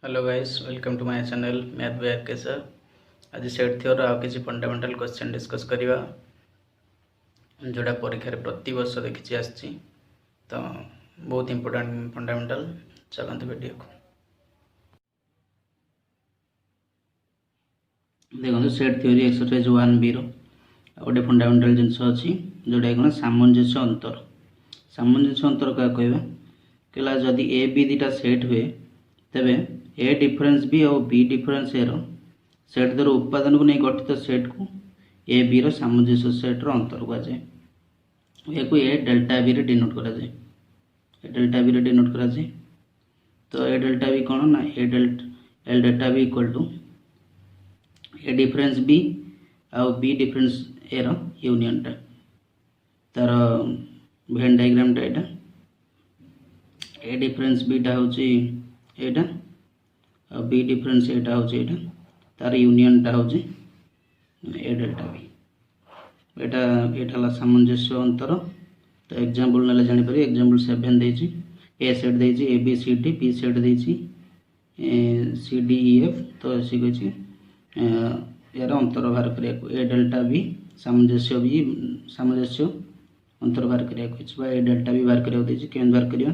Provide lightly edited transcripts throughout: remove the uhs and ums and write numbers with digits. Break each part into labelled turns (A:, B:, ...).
A: Hello guys, welcome to my channel math by R K sir. आज set theory आउ किसी fundamental question discuss करिवा जोड़ा परीक्षा रे प्रति वर्ष देखि आछि। तो बहुत इंपोर्टेंट फंडामेंटल चलते वीडियो को देखो। सेट थियोरी एक्सरसाइज 1B रो गोटे फंडामेंटल जिनस अछि जोड़ा कोन सामंजस्य अंतर का कहबा केला जदि ए बी दिटा सेट हुए तबे ए डिफरेंस बी और B difference A row set द्वारा उत्पादन को नहीं गठित सेट को ए बी रो सामंजस्य सेट रो अंतर कह जाए। या ए डेल्टा बी रे डिनोट करा जाए। तो ए डेल्टा बी कौन ना एल delta B equal to A difference B और बी डिफरेंस ए रो यूनियन टा तार वेन डायग्राम टा एटा ए डिफरेंस बी टा होची एटा और बी डिफरेंस एटा होची एटा तार यूनियन टा होची ए डेल्टा बी। एटा ला सामंजस्य अंतर। तो एग्जांपल नेले जानि पारे। एग्जांपल 7 देछि ए सेट देछि A B C D, B set देछि सी डी ई एफ। तो सी कहछि यार अंतर बाहर करिया ए डेल्टा बी सामंजस्य अंतर बाहर करिया कहछि बा ए डेल्टा बी बाहर करिया देछि। केन बाहर करिया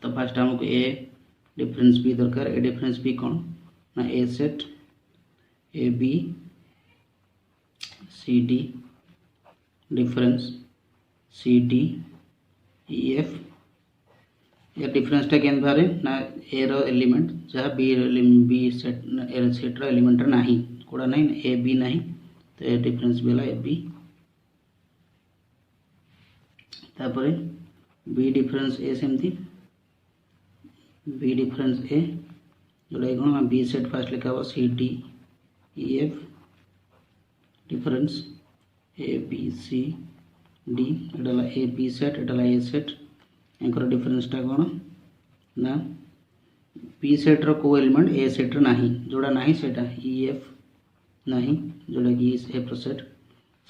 A: तो फर्स्ट हमको ए डिफरेंस बी दरकार। ए डिफरेंस बी कौन ना A set A B C D difference C D E F. या डिफरेंस टा केन बाहर ना ए रो एलिमेंट जहाँ बी सेट ए सेट रो एलिमेंट नाही कोड़ा नहीं ए बी नहीं। तो ए डिफरेंस बेला ए बी तापर बी डिफरेंस ए सेमती बी डिफरेंस ए जोड़ा कौन बी सेट फास्ट लिखा हुआ C D E F difference A B C D एटा A B set Etah A set anchor difference टा कौन ना बी सेट रो को एलिमेंट ए सेट रो नाही जोड़ा नाही सेटा ई एफ नाही जोड़ा कि एफ रो सेट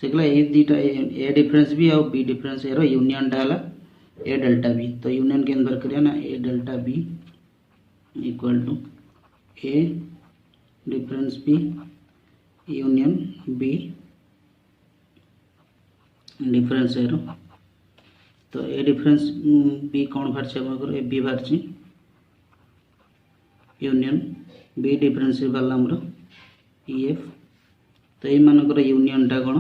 A: सेगला ए दीटा ए डिफरेंस बी और बी डिफरेंस ए रो यूनियन टा हला ए डेल्टा बी। तो यूनियन के अंदर करिया ना A delta B equal to A difference B union B difference A रो। तो ए डिफरेंस बी कौन बाहर ए बी बाहर यूनियन बी डिफरेंस ए बाला हमरो ई एफ। तो ये मानकर यूनियन टा कौन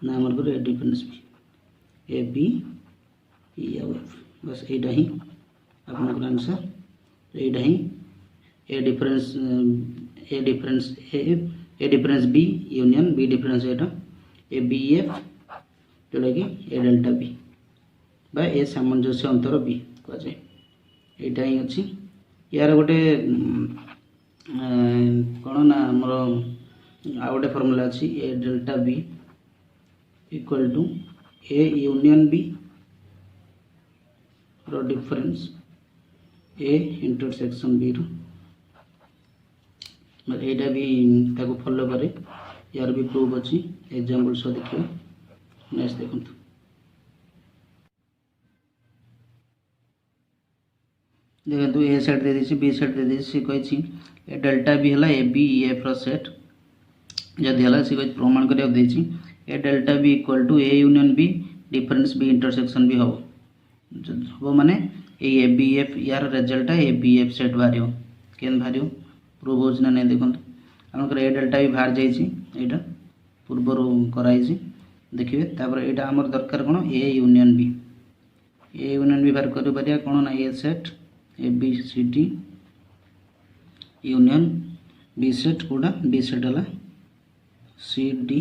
A: ना हमर A difference B A B E F. बस एटा ही आपन आंसर एटा ही A difference B union B difference एटा ए बी एफ जोड़ा कि ए डेल्टा बी बा ए सामंजस्य अंतर बी कह जाए। एटा ही अछि यार गोटे कौन ना हमर आ गोटे फॉर्मूला अछि A delta B equal to A union B रो डिफरेंस ए इंटरसेक्शन बी रो। एटा भी ताको फॉलो करे यार भी प्रूफ अछि। एग्जांपल सो देखियो नेक्स्ट देखंतु देखंतु ए सेट दे दिछि बी सेट दे दिछि सी कहै छी ए डेल्टा बी हला ए बी ई एफ रो सेट जदि हला सी कहै प्रमाण करिया देछि A delta B equal to A union B difference B intersection B हो माने ए बी एफ यार रिजल्ट है ए बी एफ सेट भारियो केन भारियो प्रूव होछ ना नहीं देखंतु हमकर ए डेल्टा बी बाहर जाइछि एटा पूर्व कराई छी देखिए। तापर एटा हमर दरकार कोन ए यूनियन बी बाहर करि परिया कोन ना A set A B C D union B set कोडा डी सेट हला सी डी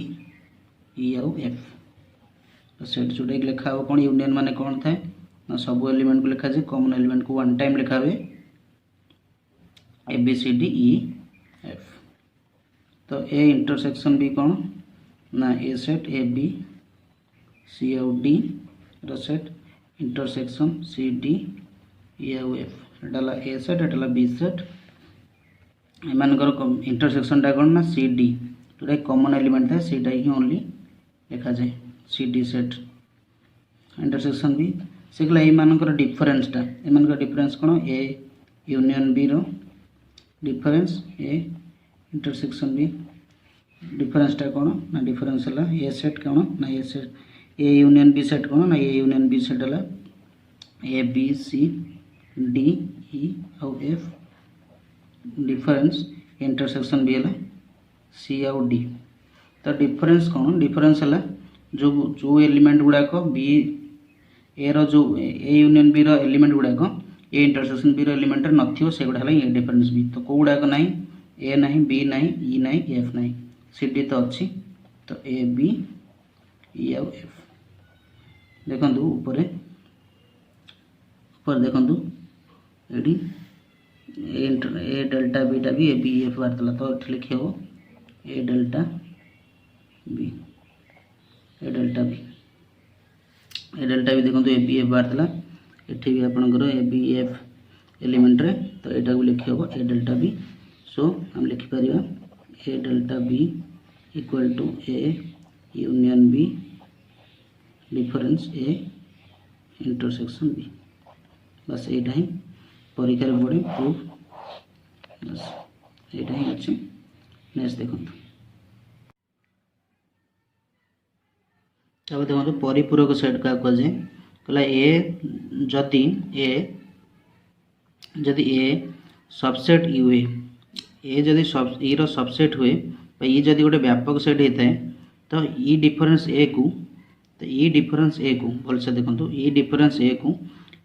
A: ई और एफ सेट जोड़े लिखा हो कोन यूनियन माने कोन थाए ना सब एलिमेंट को लिखा जाए कॉमन एलिमेंट को वन टाइम लिखा हुए A B C D E F. तो ए इंटरसेक्शन बी कौन ना A set A B C और डी रो set intersection C D E और एफ एटाला ए सेट एटाला बी सेट एमानकर इंटरसेक्शन टा कौन ना सी डी जोटा कॉमन एलिमेंट था सीटा ही ओनली लिखा जाए C D set intersection B सेगला ए मानकर डिफरेंस टा ए मानकर डिफरेंस कोन ए यूनियन बी रो डिफरेंस ए इंटरसेक्शन बी डिफरेंसटा कौन ना डिफरेंस है ए सेट कौन ना A set A union B set कौन ना ए यूनियन बी सेट है ए बी सी डी ई आउ एफ डिफरेंस इंटरसेक्शन भी है सी आउ डी तो डिफरेंस कौन डिफरेंस है जो जो एलिमेंट गुड़ाक बी ए रो ए यूनियन बी रो एलिमेंट गुड़ाक ए इंटरसेक्शन बी रो एलिमेंट नथियो से गुड़ा ए डिफरेंस बी तो कौ गुड़ाक ना ए ना बी ना ई ना एफ ना सी डी तो अच्छी तो ए बी ई आउ एफ देखु ऊपर देखु ये ए डेल्टा बीटा भी ए बी एफ बाहर तो ये लिखी हम ए डेल्टा बी ए डेल्टा बी देखो ए बी एफ बाहर एठी भी आपंकर ए बी एफ एलिमेंट रे तो यहाँ भी लिखी हम ए डेल्टा बी सो हम लिखिपर A delta B equal to A union B difference A intersection B बस यहाँ ही परीक्षा पड़े प्रूफ बस यहाँ ही अच्छे नेक्स्ट देखो देखो परिपूरक सेट क्या कहुए कहला ए जदि ए सबसेट यू ए जदि ई रो सबसेट हुए ई जदि गोटे व्यापक सेट होता है तो ई डिफरेंस ए को तो ई डिफरेंस ए को भलसे देखो ई डिफरेंस ए को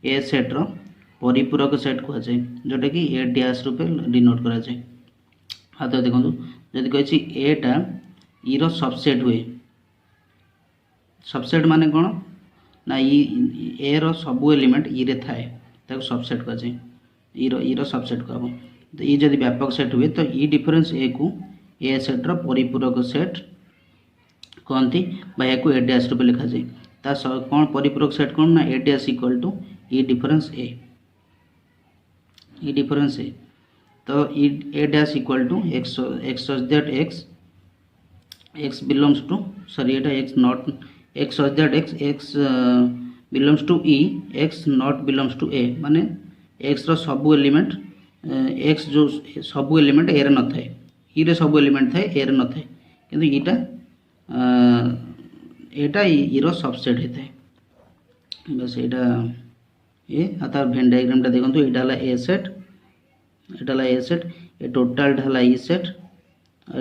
A: ए सेट रो परिपूरक सेट कहुए जोटा कि ए डैश रूपे डिनोट करा जाए हाँ तो देखो जदि कही एटा ई रो सबसेट हुए सबसेट माने कौन ना ए रो सबू एलिमेंट ई रे थाए ताको सबसेट कह जाए ई रो सबसेट कहब तो ई जदि व्यापक सेट हुए तो ई डिफरेंस ए को ए सेट रो परिपूरक सेट कहती या ए डैश रूपे लिखा जाए ता कौन परिपूरक सेट कौन ना A dash equal to E difference A तो A dash equal to X such that X belongs to sorry एटा X not X such that X belongs to E X not belongs to A माने X रो सबू element x जो सबू element ए रे न थाए ई रे सबू एलिमेंट थाए ए रे न थाए किंतु ईटा एटा ई रो सबसेट होता है बस यहाँ ए तार भेन डायग्राम देखो यहाँ है ए सेट यहाँ ए सेट ए टोटाल है ई सेट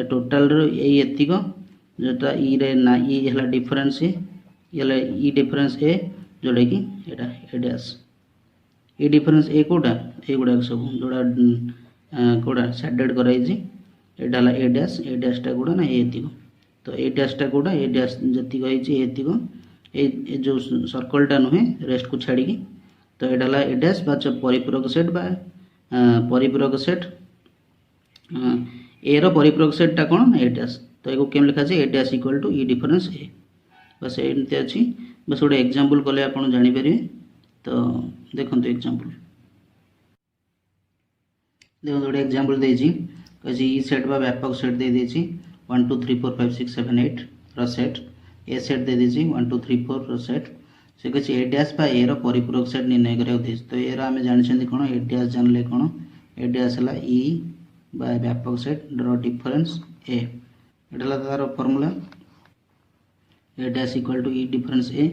A: टोटाल एतिक जोटा ई रे ना ई है डिफरेंस ये ई डिफरेंस ए जोटा कि यहाँ ए डैश ई डिफरेंस ए कोटा ए गुड़ा सब जोड़ा कौटा सैडेड कराई यहाँ ए डैशटा गुड़ा ना एतिक तो ए डैशटा कौटा ए डैश जी एतिक ए जो सर्कलटा नुहे रेस्ट को छाड़ी तो यहाँ ए डैश बा परिपूरक सेट बा परिपूरक सेट ए रो परिपूरक सेटटा कौन ए डैश तो ये केम लिखा जाए A dash equal to E difference A बस एमती अच्छी बस गोटे एग्जांपल कले आप जानीपर तो देखो एग्जांपल देखो गोटे एग्जांपल देजी ई सेट बा व्यापक सेट दे देची 1 2 3 4 5 6 7 8 रो सेट ए सेट दे देची 1 2 3 4 रो सेट से कहे ए डैश बा ए रो परिपूरक सेट निर्णय करा उद्देश्य तो ये आम जानते कौन ए डैश जानले कौन ए डैश है ई बा व्यापक सेट रो डिफरेंस ए एटा तार formula A dash equal to E difference A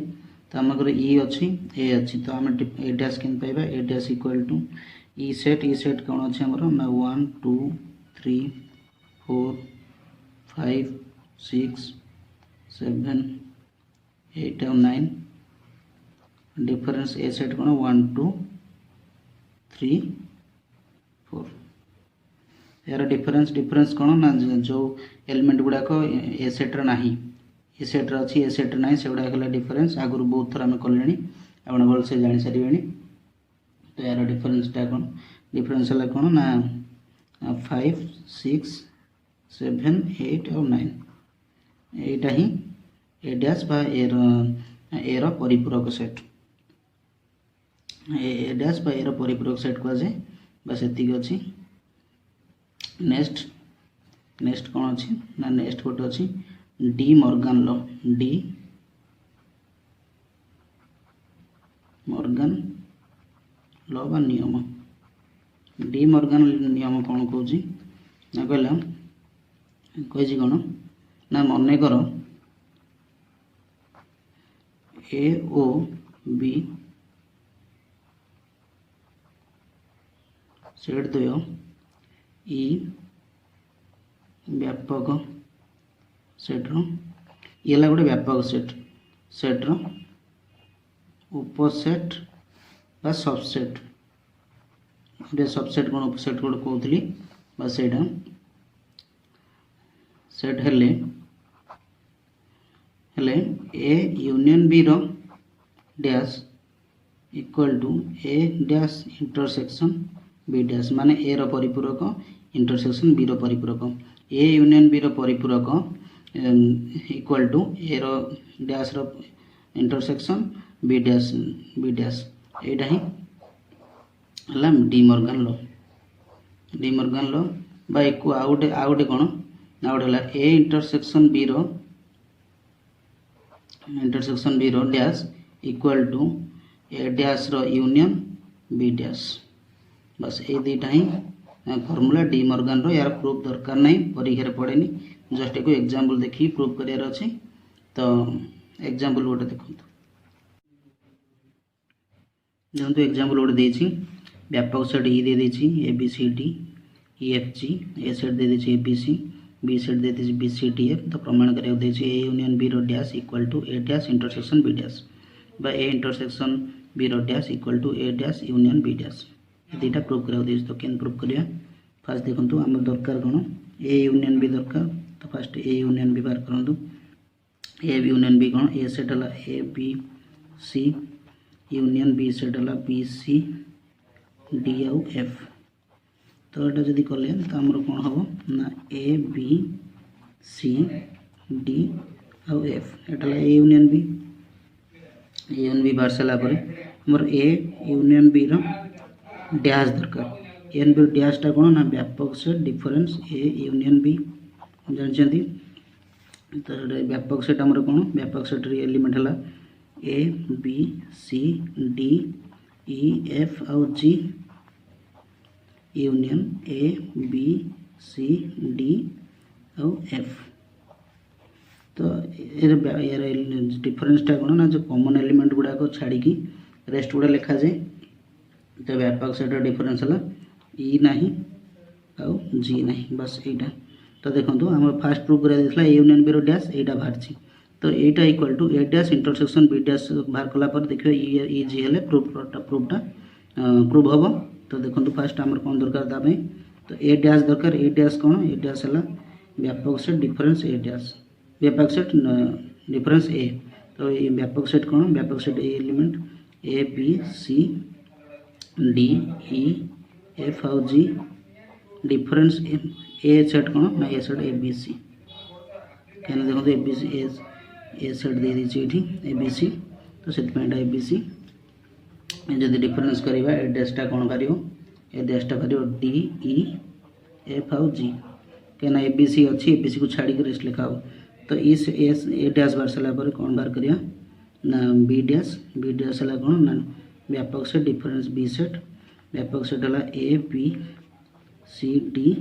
A: तो आम ई अच्छी ए अच्छी तो आम ए डैश के पाइबा A dash equal to E set कौन अच्छे आमर ना 1 2 3 4 5 6 7 8 और 9 डिफरेंस ए सेट कौन 1 2 3 4 यार डिफरेंस कौन ना जो एलिमेंट गुड़ाक ए सेट्रे ना ए सेट्रे अच्छी ए सेट्रे ना से गुड़ाक डिफरेंस आगुरी बहुत थर आम कले आप भलसे जानी सारे तो यार डिफरेंसटा कौन डिफरेंस है कौन ना 5 6 7 8 और 9 यहाँ ही ए डैश बा ए रो परिपूरक सेट ए डैश बा ए रो परिपूरक सेट कहुए बस एतिक अच्छी नेक्स्ट कौन अच्छी ना नेक्स्ट गोटे अच्छी डी मॉर्गन लॉ बा नियम डी मॉर्गन नियम कौन कौच ना कहला कही कौन ना मन कर ए ओ बी सेट द्वय ई व्यापक सेट्र ये गोटे व्यापक सेट्र उपसेट बा सबसेट गोटे सबसेट कौन उपसेट गोटे कहती बस यहाँ सेट हेले ए यूनियन बी रो dash equal to A dash intersection B dash माने ए रो परिपूरक इंटरसेक्शन बी रो परिपूरक ए यूनियन बी रो परिपूरक इक्वल टू ए रो डैश रो इंटरसेक्शन बी डैश एटा ही हला डी मॉर्गन लो बाय को आउटे कोन आउट हला ए इंटरसेक्शन बी रो dash equal to A dash रो यूनियन बी डैश बस ये दुईटा ही फॉर्मूला डी मॉर्गन रो यार प्रूफ दरकार नहीं परीक्षा पड़ेनी जस्ट एक एग्जांपल देखी प्रूफ करार अच्छे तो एग्जांपल गोटे देखो देखो एग्जांपल गोटे देछि व्यापक सेट ई दे देछि A B C D E F G A set दे देछि A B C B set दे देछि बी सी डी एफ तो प्रमाण करिया देछि ए यूनियन बी रो dash equal to A dash intersection B dash बा ए इंटरसेक्शन बी रो dash equal to A dash union B dash ये दुईटा प्रूफ करा देछि तो केन प्रूफ करिया फास्ट देखंतु हमर दरकार कोन ए यूनियन बी दरकार तो फास्ट ए यूनियन बी बार करंतु ए यूनियन बी कोन ए सेट हला A B C union B set हला बी सी डी आउ एफ तो एटा जदी करले तो हमर कोन हबो ना ए बी सी डी आउ एफ एटा ए यूनियन बी बार सला पर हमर ए यूनियन बी रो डैश दरकार एन बी डैश टा कोन ना व्यापक set difference A union B जानछंती तो व्यापक सेट हमर कोन व्यापक सेट रे एलिमेंट हला A B C D E F आउ G union A B C D आउ एफ तो यार डिफरेंस टा कोन ना जो कॉमन एलिमेंट गुडा को छाड़ी की रेस्ट गुडा लिखा जाए तो व्यापक सेट डिफरेंस हला ई नाही आउ जी नाही बस एटा तो देखंतु हम फास्ट प्रूफ करा दिसला ए यूनियन बी रो डैश एटा बाहरची तो एटा equal to A dash intersection B dash बाहर कला पर देखियो ई जी हेले प्रूफटा प्रूफ हबो तो देखंतु फास्ट हमर कोन दरकार दाबे तो ए डैश दरकार A dash cone A dash हला व्यापक सेट डिफरेंस ए डैश व्यापक सेट डिफरेंस ए तो ये व्यापक सेट कोन व्यापक सेट ए element A B C D E F आउ जी डिफरेंस ए सेट कोन ना A set A B C कहना देखो ए बी सी ए सेट दे दी ए बी सी तो से ए बी सी जब डिफरेंस करवा ए डैशटा कौन बाहर ए डैशटा बाहर डी ई एफ आउ जी कहना ए बी सी अच्छी ए बी सी को छाड़ी रेस्ट लिखा हो तो इस ए डैश बाहर सारा पर कौन बाहर करिया ना बी डैश है कौन ना व्यापक सेट डिफरेंस बी सेट व्यापक सेट है A B C D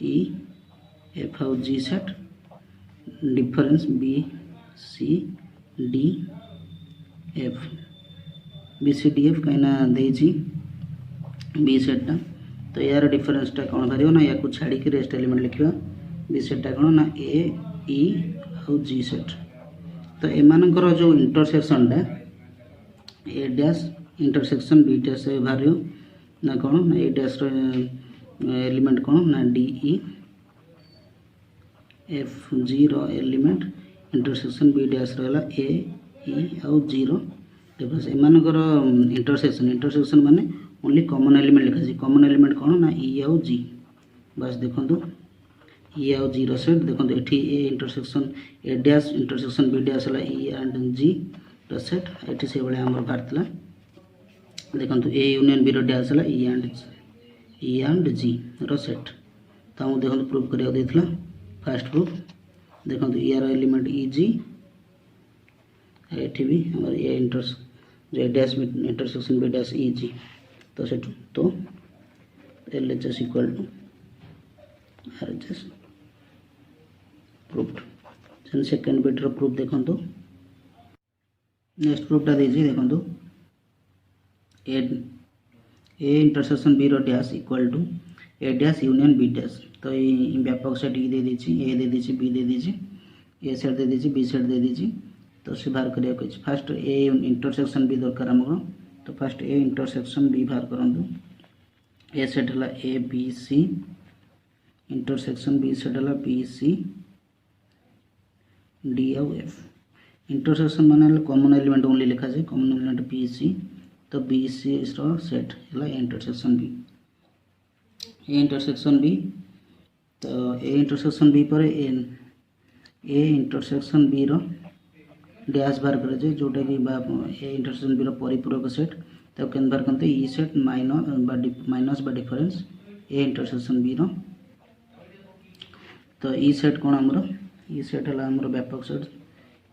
A: E F आउ G set difference B C D F B C D F कहीं देजी बी सेटा तो यार डिफरेंसटा कौन बाहर ना या छाड़ी की रेस्ट एलिमेंट लिखा बी सेटा कौन ना ए ई आउ जी सेट तो एमानकर जो इंटरसेक्शनटा ए डैश इंटरसेक्शन बी डैश बाहर ना कौन ना ए डैश एलिमेंट कौन ना डी ई एफ जी रो एलिमेंट इंटरसेक्शन बी डैश रहा ए ई आउ जी रो डिफरेंस एमानकर इंटरसेक्शन माने ओनली कॉमन एलिमेंट लिखा जी कॉमन एलिमेंट कौन ना ई आउ जी बस देखो ई आउ जी रो सेट देखो ये A intersection A dash intersection B dash है ई एंड जी रो सेट ये से भाई आम बाहर देखो ए यूनियन बी रो डैश है ई एंड जी रो सेट तो देखो प्रूफ करा देता फास्ट प्रूफ देखो यार एलिमेंट ई जी ये भी हमारे A dash intersection B dash E G तो से तो LHS equal to RHS proof. Second बिट्र प्रूफ देखो नेक्स्ट प्रूफटा देखो ए इंटरसेक्शन बी रो dash equal to A dash union B dash. तो ये व्यापक सेट दे दीजिए, ए दे दीजिए, बी दे दीजिए, ए सेट दे दीजिए, बी सेट दे दीजिए। तो से बाहर करिया कहिछि फास्ट ए इंटरसेक्शन बी दरकार हमको। तो फास्ट ए इंटरसेक्शन बी बाहर करंतु। ए सेट हला A B C intersection B set हला बी सी डी आउ एफ। इंटरसेक्शन माने कॉमन एलिमेंट ओनली लिखा जाए, कॉमन एलिमेंट बी सी। तो बी सी रो सेट हला intersection B, A intersection B. तो ए इंटरसेक्शन बी पर ए इंटरसेक्शन बी रो डैश बाहर कर जोटा कि ए इंटरसेक्शन बी रो परिपूरक सेट। तो केन बाहर करते ई सेट माइनस बा डिफरेंस ए इंटरसेक्शन बी रो। तो ई सेट कौन आमर ई सेट है आमर व्यापक set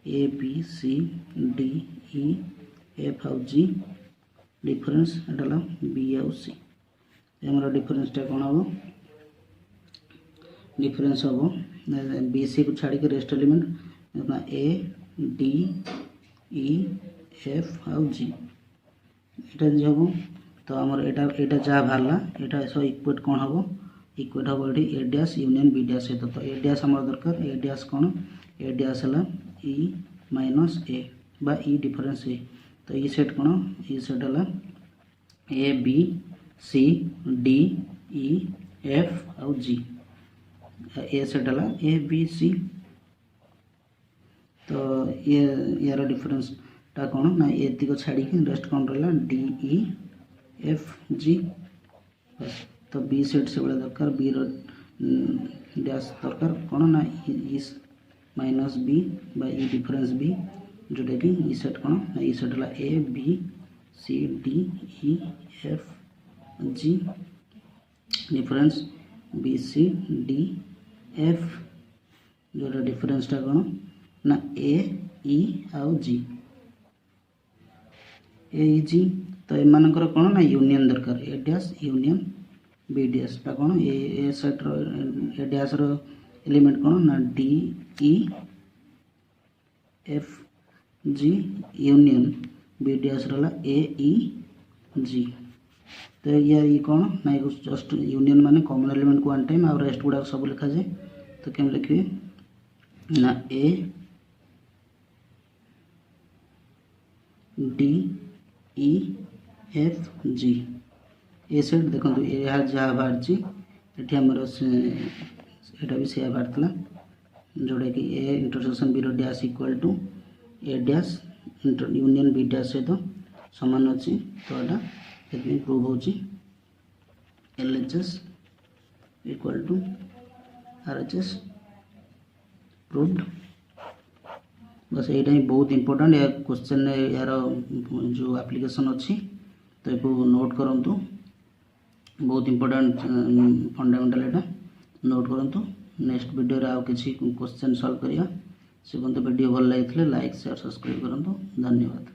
A: A B C D E F आउ जी। डिफरेंस एटा बी आउ सी। आमर डिफरेंसटा कौन हम डिफरेंस हम बी सी को छाड़ी के रेस्ट एलिमेंट ए डी ई एफ आउ जी ये हम। तो आमर एटा जहाँ बाहर यहाँ सब इक्वेट कौन हम इक्वेट हम ये ए डैश यूनियन बी डैश सहित। तो ए डैश आमर दरकार ए डैश कौन ए डैश है ई माइनस ए बा ई डिफरेंस ए। तो ई सेट कौन ई सेट है A B C D E F आउ जी। ए सेट है ए बी सी। तो ये यार डिफरेंस टा कौन ना ए को छाड़ी रेस्ट कौन रहा डी ई एफ जी बस। तो बी सेट से बड़ा दरकार बी रो डैश दरकार कौन ना ई माइनस बी बा ई डिफरेंस बी जोटा कि ई सेट कौन ना ई सेट है A B C D E F G. Difference B C D F जोटा डिफरेंसटा कौन ना ए ई आउ जी ए ई जी। तो एमानकर कौन ना यूनियन दरकार A dash union B dash टा कौन ए सेट रो ए डैश रो एलिमेंट कौन ना D E F G union B dash रहा ए ई जी। तो ये कौन ना जस्ट यूनियन माने कॉमन एलिमेंट को वन टाइम और रेस्ट गुड़ा सब लिखा जाए। तो केम लिखिए ना A D E F G. A set देखो यहाँ जहाँ बाहर ये आमर यहाँ भी से बाहर जोटा कि ए इंटरसेक्शन बी रो dash equal to A dash union B dash सहित सामान अच्छी। तो यहाँ प्रूव हो LHS equal to RHS proved. बस यहाँ ही बहुत इंपोर्टेंट या क्वेश्चन यार जो एप्लिकेशन अच्छी तो ये नोट करूँ बहुत इंपोर्टेंट फंडामेंटल यहाँ नोट करूँ। नेक्स्ट वीडियो आउ किसी क्वेश्चन सॉल्व करिया। से वीडियो भल लगी लाइक शेयर सब्सक्राइब करूँ। धन्यवाद।